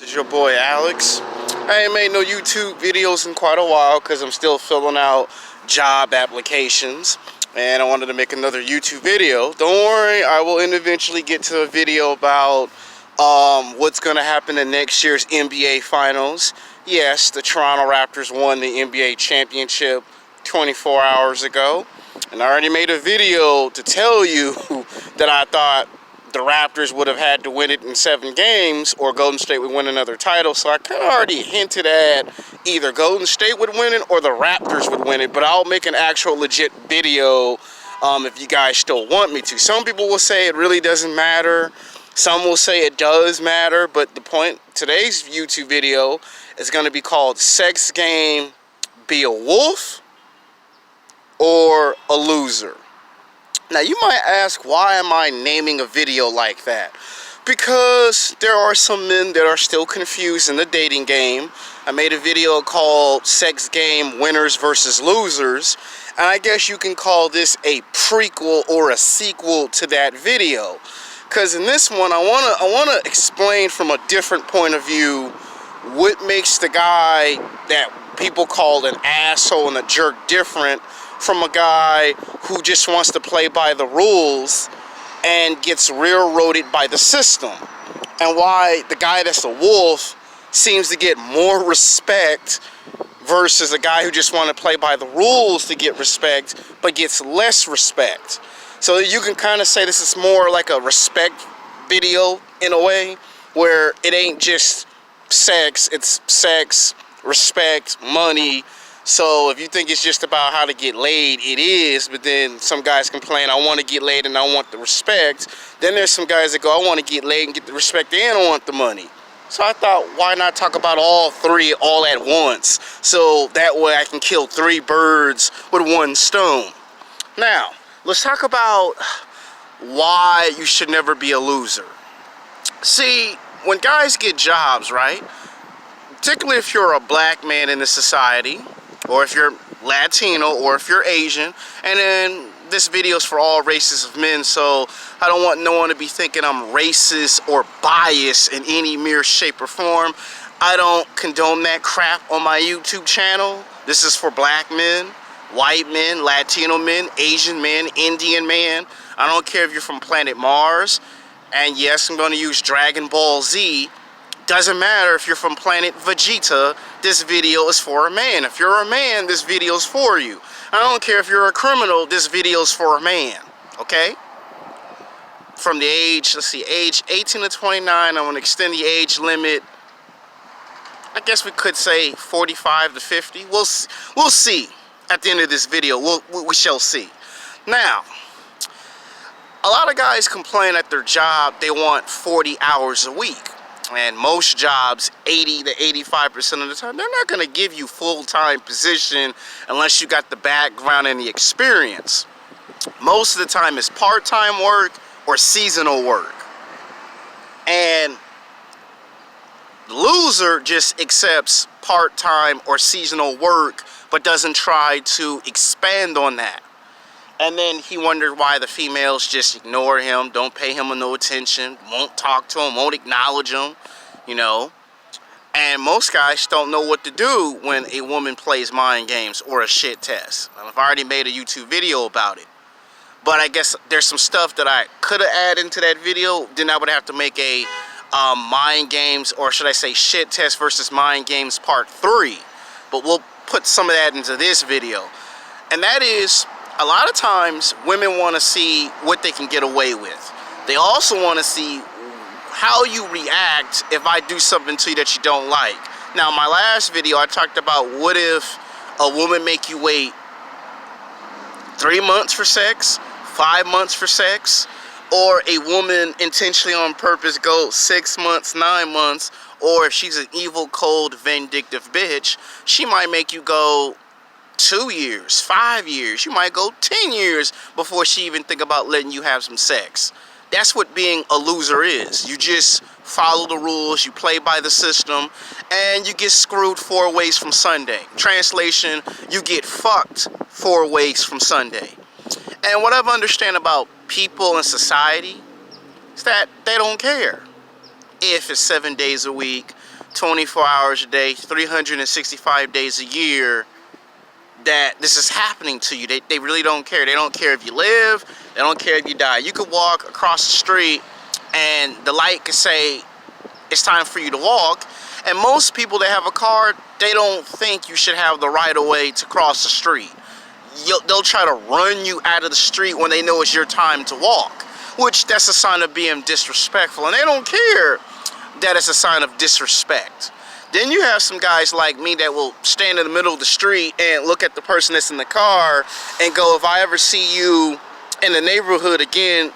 This is your boy Alex. I ain't made no YouTube videos in quite a while because I'm still filling out job applications, and I wanted to make another YouTube video. Don't worry, I will eventually get to a video about what's going to happen in next year's NBA Finals. Yes, the Toronto Raptors won the NBA championship 24 hours ago, and I already made a video to tell you that I thought the Raptors would have had to win it in 7 games or Golden State would win another title. So I kind of already hinted at either Golden State would win it or the Raptors would win it. But I'll make an actual legit video if you guys still want me to. Some people will say it really doesn't matter. Some will say it does matter. But the point, today's YouTube video is going to be called Sex Game Be a Wolf or a Loser. Now you might ask, why am I naming a video like that? Because there are some men that are still confused in the dating game. I made a video called Sex Game Winners versus Losers, and I guess you can call this a prequel or a sequel to that video. Because in this one, I wanna explain from a different point of view what makes the guy that people call an asshole and a jerk different from a guy who just wants to play by the rules and gets railroaded by the system, and why the guy that's a wolf seems to get more respect versus a guy who just wants to play by the rules to get respect but gets less respect. So you can kind of say this is more like a respect video in a way, where it ain't just sex, it's sex, respect, money. So if you think it's just about how to get laid, it is, but then some guys complain, I want to get laid and I want the respect. Then there's some guys that go, I want to get laid and get the respect and I want the money. So I thought, why not talk about all three all at once? So that way I can kill 3 birds with 1 stone. Now, let's talk about why you should never be a loser. See, when guys get jobs, right? Particularly if you're a black man in this society, or if you're Latino, or if you're Asian, and then this video is for all races of men, so I don't want no one to be thinking I'm racist or biased in any mere shape or form. I don't condone that crap on my YouTube channel. This is for black men, white men, Latino men, Asian men, Indian men. I don't care if you're from planet Mars, and yes, I'm going to use Dragon Ball Z. Doesn't matter if you're from planet Vegeta, this video is for a man. If you're a man, this video is for you. I don't care if you're a criminal, this video is for a man, okay? From the age, let's see, age 18 to 29, I'm going to extend the age limit. I guess we could say 45 to 50. We'll see at the end of this video. We shall see. Now, a lot of guys complain at their job they want 40 hours a week. And most jobs, 80 to 85% of the time, they're not going to give you full-time position unless you got the background and the experience. Most of the time it's part-time work or seasonal work. And the loser just accepts part-time or seasonal work but doesn't try to expand on that. And then he wondered why the females just ignore him, don't pay him no attention, won't talk to him, won't acknowledge him, you know. And most guys don't know what to do when a woman plays mind games or a shit test. I've already made a YouTube video about it. But I guess there's some stuff that I could have added into that video. Then I would have to make a mind games, or should I say shit test versus mind games part 3. But we'll put some of that into this video. And that is, a lot of times women want to see what they can get away with. They also want to see how you react if I do something to you that you don't like. Now, in my last video, I talked about what if a woman make you wait 3 months for sex, 5 months for sex, or a woman intentionally on purpose go 6 months, 9 months, or if she's an evil, cold, vindictive bitch, she might make you go 2 years, 5 years, you might go 10 years before she even think about letting you have some sex. That's what being a loser is. You just follow the rules, you play by the system, and you get screwed 4 ways from Sunday. Translation, you get fucked 4 ways from Sunday. And what I've understand about people in society is that they don't care if it's 7 days a week, 24 hours a day, 365 days a year, that this is happening to you. They really don't care. They don't care if you live. They don't care if you die. You could walk across the street and the light could say it's time for you to walk. And most people that have a car, they don't think you should have the right of way to cross the street. They'll try to run you out of the street when they know it's your time to walk, which that's a sign of being disrespectful. And they don't care that it's a sign of disrespect. Then you have some guys like me that will stand in the middle of the street and look at the person that's in the car and go, if I ever see you in the neighborhood again,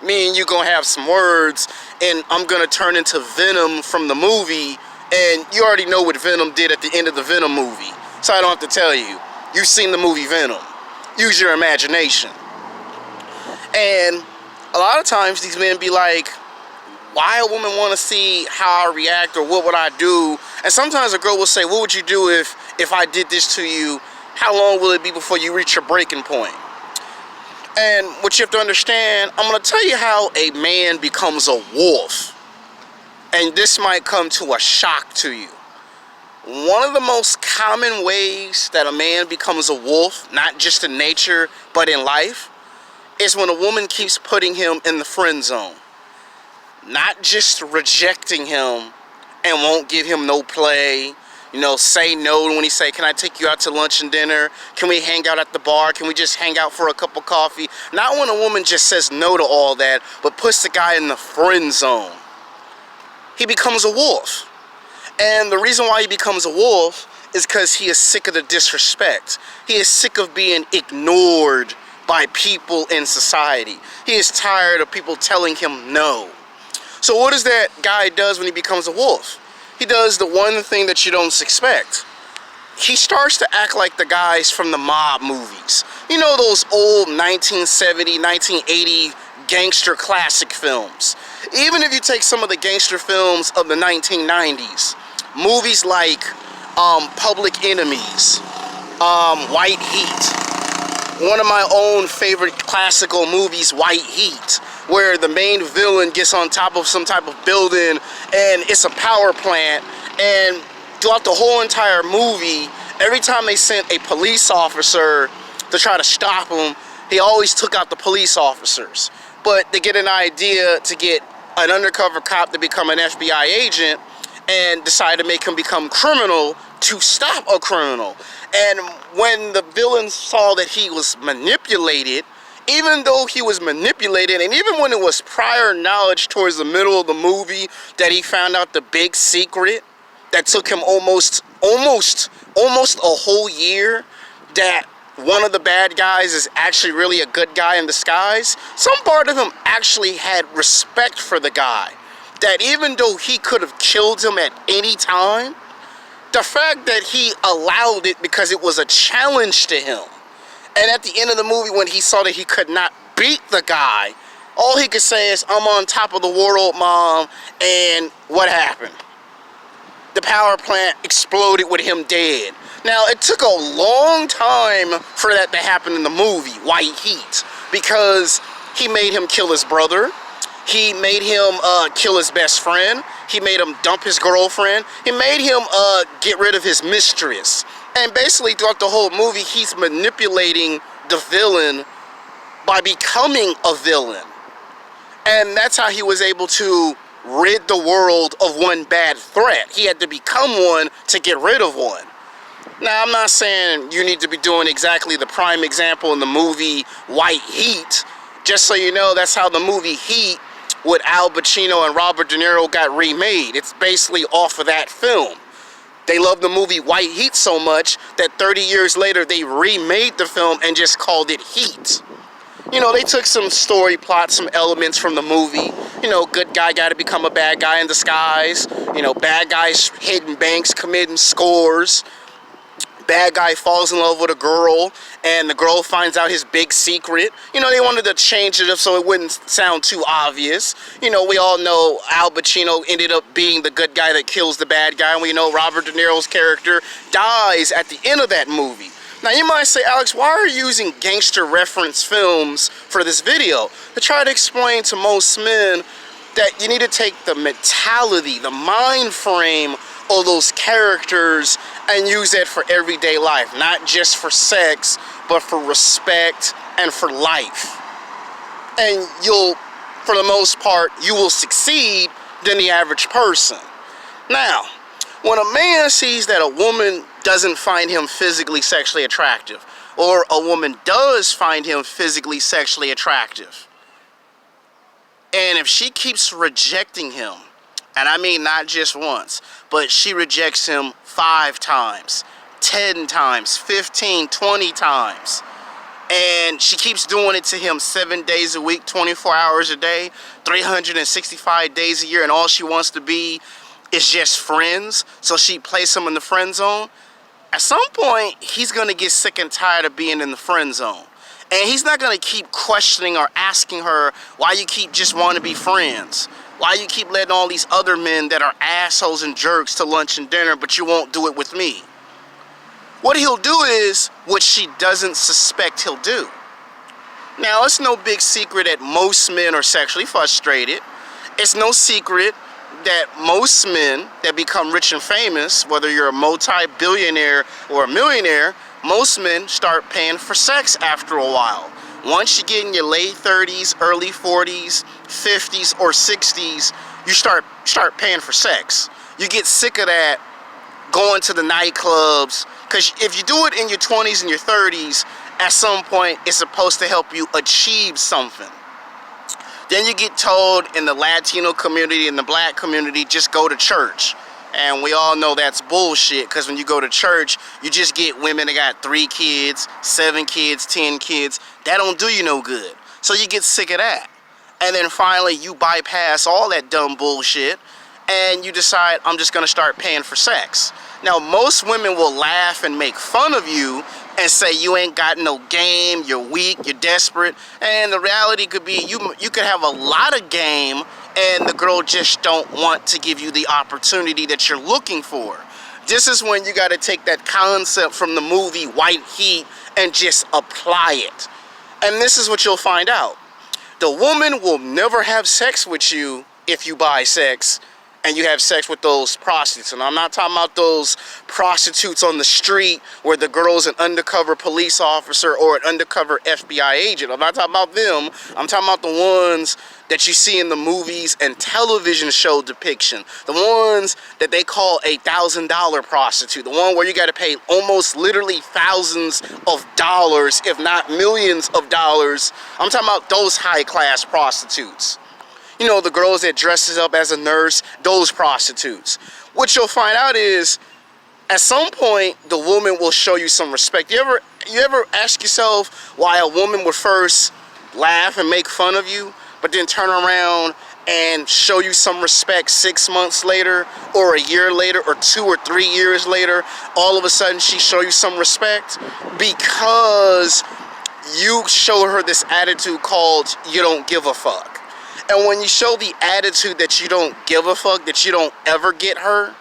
me and you gonna have some words, and I'm gonna turn into Venom from the movie. And you already know what Venom did at the end of the Venom movie, so I don't have to tell you. You've seen the movie Venom. Use your imagination. And a lot of times these men be like, why a woman want to see how I react, or what would I do? And sometimes a girl will say, what would you do if I did this to you? How long will it be before you reach your breaking point? And what you have to understand, I'm going to tell you how a man becomes a wolf. And this might come to a shock to you. One of the most common ways that a man becomes a wolf, not just in nature, but in life, is when a woman keeps putting him in the friend zone. Not just rejecting him and won't give him no play, you know, say no when he say, can I take you out to lunch and dinner? Can we hang out at the bar? Can we just hang out for a cup of coffee? Not when a woman just says no to all that, but puts the guy in the friend zone. He becomes a wolf. And the reason why he becomes a wolf is because he is sick of the disrespect. He is sick of being ignored by people in society. He is tired of people telling him no. So what is that guy does when he becomes a wolf? He does the one thing that you don't expect. He starts to act like the guys from the mob movies. You know, those old 1970, 1980 gangster classic films. Even if you take some of the gangster films of the 1990s, movies like Public Enemies, White Heat, one of my own favorite classical movies, White Heat, where the main villain gets on top of some type of building and it's a power plant, and throughout the whole entire movie, every time they sent a police officer to try to stop him, he always took out the police officers. But they get an idea to get an undercover cop to become an FBI agent and decide to make him become criminal to stop a criminal. And when the villain saw that he was manipulated, even though he was manipulated, and even when it was prior knowledge towards the middle of the movie that he found out the big secret that took him almost a whole year, that one of the bad guys is actually really a good guy in disguise, some part of him actually had respect for the guy. That even though he could have killed him at any time, the fact that he allowed it because it was a challenge to him. And at the end of the movie, when he saw that he could not beat the guy, all he could say is, I'm on top of the world, Mom. And what happened? The power plant exploded with him dead. Now, it took a long time for that to happen in the movie, White Heat, because he made him kill his brother. He made him kill his best friend. He made him dump his girlfriend. He made him get rid of his mistress. And basically, throughout the whole movie, he's manipulating the villain by becoming a villain. And that's how he was able to rid the world of one bad threat. He had to become one to get rid of one. Now, I'm not saying you need to be doing exactly the prime example in the movie White Heat. Just so you know, that's how the movie Heat with Al Pacino and Robert De Niro got remade. It's basically off of that film. They loved the movie White Heat so much that 30 years later they remade the film and just called it Heat. You know, they took some story plot, some elements from the movie. You know, good guy got to become a bad guy in disguise. You know, bad guys hitting banks, committing scores. Bad guy falls in love with a girl, and the girl finds out his big secret. You know, they wanted to change it up so it wouldn't sound too obvious. You know, we all know Al Pacino ended up being the good guy that kills the bad guy, and we know Robert De Niro's character dies at the end of that movie. Now, you might say, Alex, why are you using gangster reference films for this video? To try to explain to most men that you need to take the mentality, the mind frame of those characters and use that for everyday life, not just for sex, but for respect and for life. And you'll, for the most part, you will succeed than the average person. Now, when a man sees that a woman doesn't find him physically sexually attractive, or a woman does find him physically sexually attractive, and if she keeps rejecting him, and I mean not just once, but she rejects him 5 times, 10 times, 15, 20 times, and she keeps doing it to him 7 days a week, 24 hours a day, 365 days a year, and all she wants to be is just friends, so she places him in the friend zone. At some point, he's going to get sick and tired of being in the friend zone. And he's not going to keep questioning or asking her why you keep just wanting to be friends. Why you keep letting all these other men that are assholes and jerks to lunch and dinner, but you won't do it with me. What he'll do is what she doesn't suspect he'll do. Now, it's no big secret that most men are sexually frustrated. It's no secret that most men that become rich and famous, whether you're a multi-billionaire or a millionaire, most men start paying for sex after a while. Once you get in your late 30s, early 40s, 50s, or 60s, you start paying for sex. You get sick of that going to the nightclubs, because if you do it in your 20s and your 30s, at some point it's supposed to help you achieve something. Then you get told in the Latino community and the black community, just go to church. And we all know that's bullshit, because when you go to church, you just get women that got 3 kids, 7 kids, 10 kids. That don't do you no good. So you get sick of that. And then finally, you bypass all that dumb bullshit, and you decide, I'm just going to start paying for sex. Now, most women will laugh and make fun of you and say you ain't got no game, you're weak, you're desperate. And the reality could be you could have a lot of game, and the girl just don't want to give you the opportunity that you're looking for. This is when you got to take that concept from the movie White Heat and just apply it. And this is what you'll find out. The woman will never have sex with you if you buy sex and you have sex with those prostitutes. And I'm not talking about those prostitutes on the street where the girl's an undercover police officer or an undercover FBI agent. I'm not talking about them. I'm talking about the ones that you see in the movies and television show depiction. The ones that they call a $1,000 prostitute. The one where you got to pay almost literally thousands of dollars, if not millions of dollars. I'm talking about those high-class prostitutes. You know, the girls that dresses up as a nurse, those prostitutes. What you'll find out is, at some point, the woman will show you some respect. You ever ask yourself why a woman would first laugh and make fun of you, but then turn around and show you some respect 6 months later, or a year later, or 2 or 3 years later? All of a sudden, she show you some respect because you show her this attitude called you don't give a fuck. And when you show the attitude that you don't give a fuck, that you don't ever get her,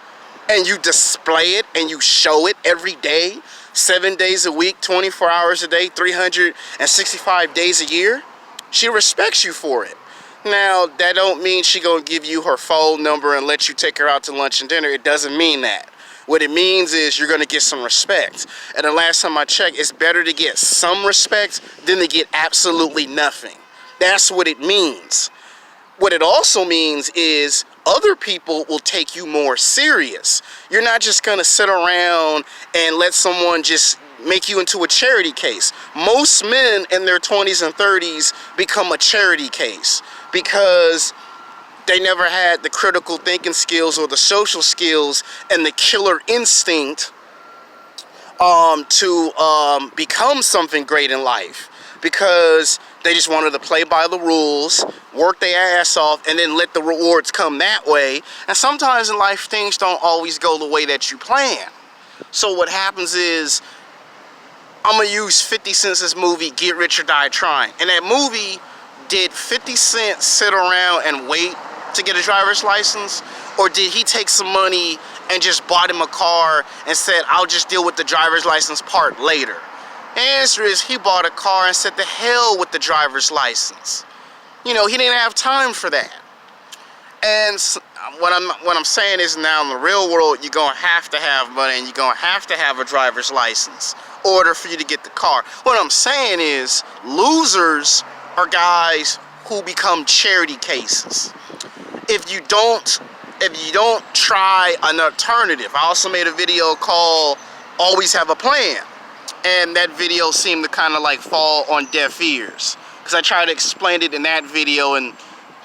and you display it and you show it every day, 7 days a week, 24 hours a day, 365 days a year, she respects you for it. Now, that don't mean she gonna give you her phone number and let you take her out to lunch and dinner. It doesn't mean that. What it means is you're gonna get some respect. And the last time I checked, it's better to get some respect than to get absolutely nothing. That's what it means. What it also means is other people will take you more serious. You're not just gonna sit around and let someone just make you into a charity case. Most men in their 20s and 30s become a charity case because they never had the critical thinking skills or the social skills and the killer instinct to become something great in life, because they just wanted to play by the rules, work their ass off, and then let the rewards come that way. And sometimes in life, things don't always go the way that you plan. So what happens is, I'm going to use 50 Cent's movie, Get Rich or Die Trying. In that movie, did 50 Cent sit around and wait to get a driver's license? Or did he take some money and just bought him a car and said, I'll just deal with the driver's license part later? The answer is he bought a car and said, the hell with the driver's license. You know, he didn't have time for that. And what I'm saying is, now in the real world, you're gonna have to have money and you're gonna have to have a driver's license in order for you to get the car. What I'm saying is, losers are guys who become charity cases. If you don't try an alternative. I also made a video called Always Have a Plan, and that video seemed to kind of like fall on deaf ears, because I tried to explain it in that video and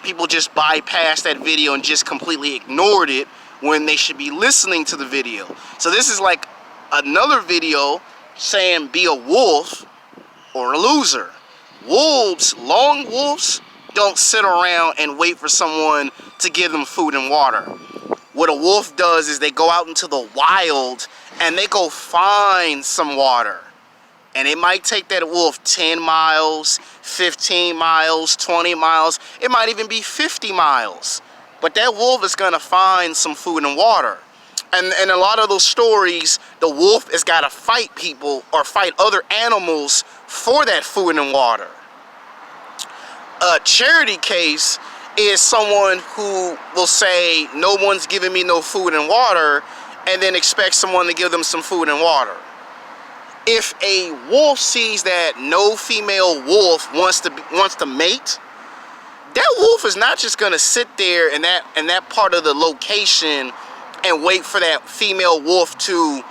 people just bypassed that video and just completely ignored it when they should be listening to the video. So this is like another video saying be a wolf or a loser. Wolves, lone wolves, don't sit around and wait for someone to give them food and water. What a wolf does is they go out into the wild and they go find some water. And it might take that wolf 10 miles, 15 miles, 20 miles. It might even be 50 miles. But that wolf is going to find some food and water. And in a lot of those stories, the wolf has got to fight people or fight other animals for that food and water. A charity case is someone who will say, no one's giving me no food and water, and then expect someone to give them some food and water. If a wolf sees that no female wolf wants to mate, that wolf is not just going to sit there in that part of the location and wait for that female wolf to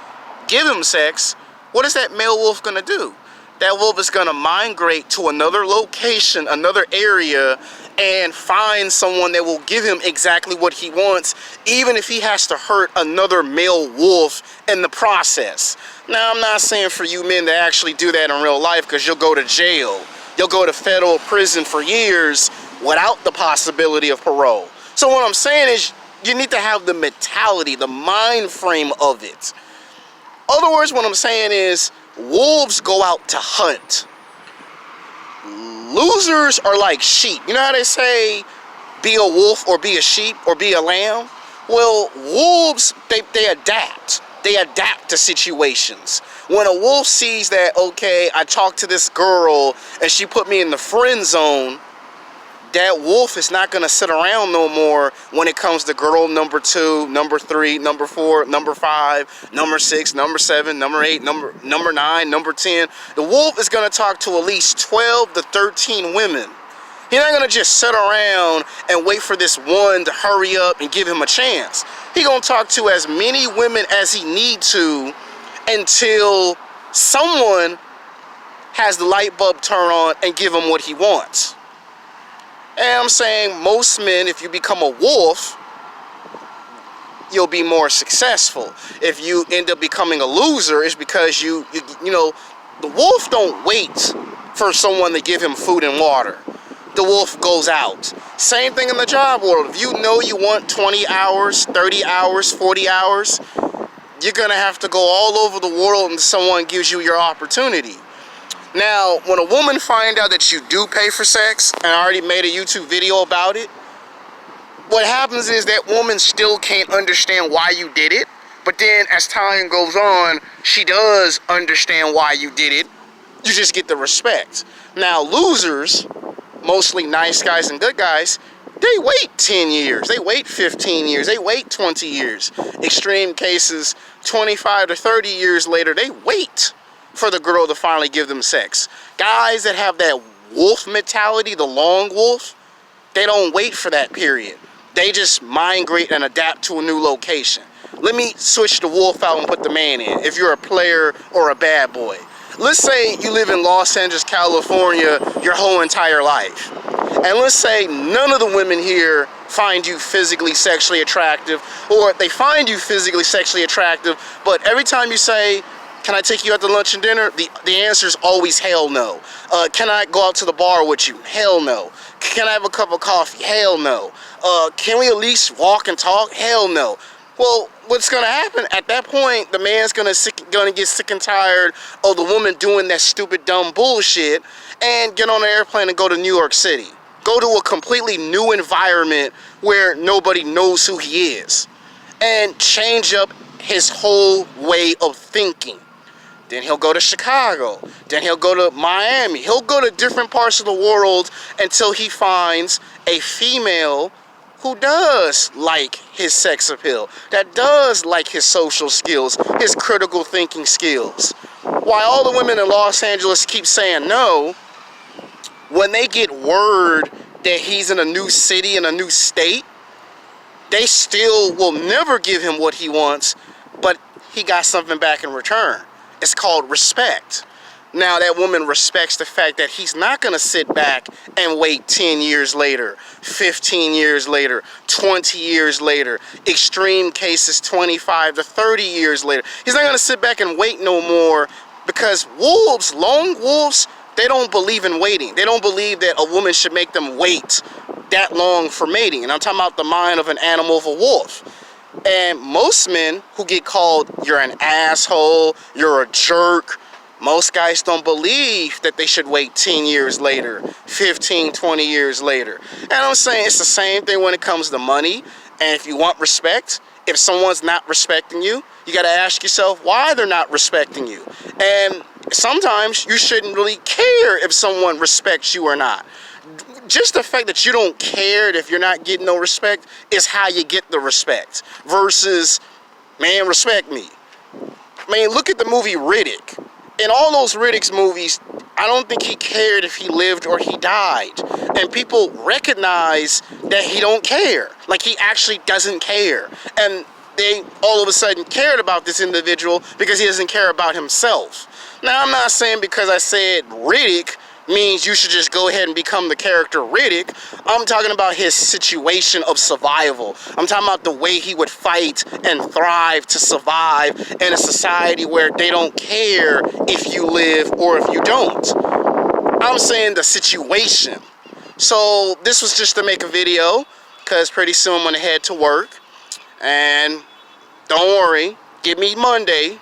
give him sex. What is that male wolf going to do? That wolf is going to migrate to another location, another area, and find someone that will give him exactly what he wants, even if he has to hurt another male wolf in the process. Now, I'm not saying for you men to actually do that in real life, because you'll go to jail. You'll go to federal prison for years without the possibility of parole. So what I'm saying is, you need to have the mentality, the mind frame of it. Other words, what I'm saying is, wolves go out to hunt. Losers are like sheep. You know how they say, be a wolf or be a sheep or be a lamb? Well, wolves, they adapt. They adapt to situations. When a wolf sees that, okay, I talked to this girl and she put me in the friend zone, that wolf is not going to sit around no more when it comes to girl number 2, number 3, number 4, number 5, number 6, number 7, number 8, number 9, number 10. The wolf is going to talk to at least 12 to 13 women. He's not going to just sit around and wait for this one to hurry up and give him a chance. He's going to talk to as many women as he needs to until someone has the light bulb turn on and give him what he wants. And I'm saying most men, if you become a wolf, you'll be more successful. If you end up becoming a loser, it's because you know, the wolf don't wait for someone to give him food and water. The wolf goes out. Same thing in the job world. If you know you want 20 hours, 30 hours, 40 hours, you're going to have to go all over the world until someone gives you your opportunity. Now, when a woman finds out that you do pay for sex, and I already made a YouTube video about it, what happens is that woman still can't understand why you did it, but then as time goes on, she does understand why you did it. You just get the respect. Now, losers, mostly nice guys and good guys, they wait 10 years, they wait 15 years, they wait 20 years. Extreme cases, 25 to 30 years later, they wait for the girl to finally give them sex. Guys that have that wolf mentality, the lone wolf, they don't wait for that period. They just migrate and adapt to a new location. Let me switch the wolf out and put the man in, if you're a player or a bad boy. Let's say you live in Los Angeles, California, your whole entire life. And let's say none of the women here find you physically, sexually attractive, or they find you physically, sexually attractive, but every time you say, can I take you out to lunch and dinner? The answer is always hell no. Can I go out to the bar with you? Hell no. Can I have a cup of coffee? Hell no. Can we at least walk and talk? Hell no. Well, what's going to happen? At that point, the man's going to get sick and tired of the woman doing that stupid, dumb bullshit and get on an airplane and go to New York City. Go to a completely new environment where nobody knows who he is and change up his whole way of thinking. Then he'll go to Chicago. Then he'll go to Miami. He'll go to different parts of the world until he finds a female who does like his sex appeal, that does like his social skills, his critical thinking skills. While all the women in Los Angeles keep saying no, when they get word that he's in a new city, in a new state, they still will never give him what he wants, but he got something back in return. It's called respect. Now that woman respects the fact that he's not going to sit back and wait 10 years later, 15 years later, 20 years later, extreme cases 25 to 30 years later. He's not going to sit back and wait no more, because wolves, lone wolves, they don't believe in waiting. They don't believe that a woman should make them wait that long for mating. And I'm talking about the mind of an animal, of a wolf. And most men who get called, you're an asshole, you're a jerk, most guys don't believe that they should wait 10 years later, 15, 20 years later. And I'm saying it's the same thing when it comes to money. And if you want respect, if someone's not respecting you, you got to ask yourself why they're not respecting you. And sometimes you shouldn't really care if someone respects you or not. Just the fact that you don't care if you're not getting no respect is how you get the respect. Versus, man, respect me. Man, look at the movie Riddick. In all those Riddick's movies, I don't think he cared if he lived or he died. And people recognize that he don't care. Like, he actually doesn't care. And they all of a sudden cared about this individual because he doesn't care about himself. Now, I'm not saying because I said Riddick means you should just go ahead and become the character Riddick. I'm talking about his situation of survival. I'm talking about the way he would fight and thrive to survive in a society where they don't care if you live or if you don't. I'm saying the situation. So this was just to make a video, because pretty soon I'm gonna head to work. And don't worry, give me Monday.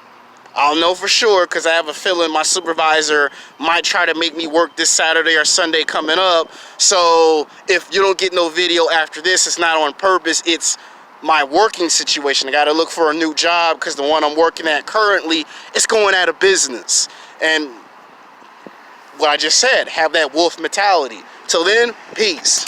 I'll know for sure, because I have a feeling my supervisor might try to make me work this Saturday or Sunday coming up. So if you don't get no video after this, it's not on purpose. It's my working situation. I got to look for a new job, because the one I'm working at currently is going out of business. And what I just said, have that wolf mentality. Till then, peace.